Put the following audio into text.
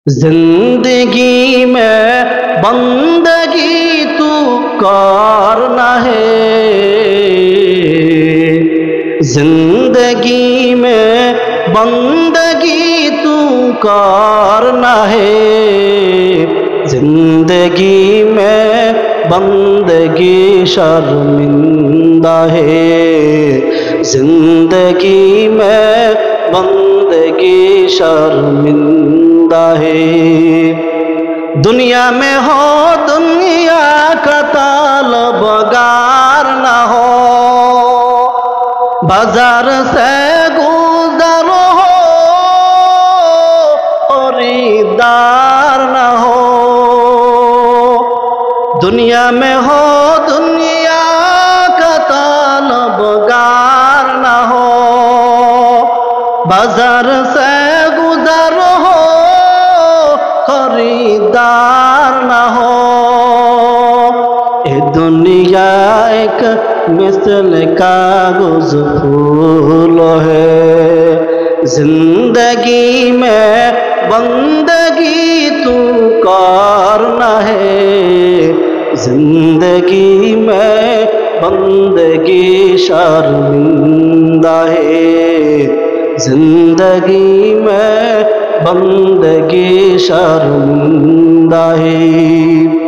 जिंदगी में बंदगी तू करना है, जिंदगी में बंदगी तू करना है, जिंदगी में बंदगी शर्मिंदा है, जिंदगी में बंदगी शर्मिंदा है। दुनिया में हो दुनिया का तालबगार न हो, बाजार से गुजर हो खरीदार न हो। दुनिया में हो दुनिया का तालबगार न हो, बाजार से गुजर हो खरीदार न हो। ये दुनिया एक मिसल कागज फूल है, जिंदगी में बंदगी तू करना है, जिंदगी में बंदगी शर्मिंदा है, जिंदगी में बंदगी शर्मिंदा है।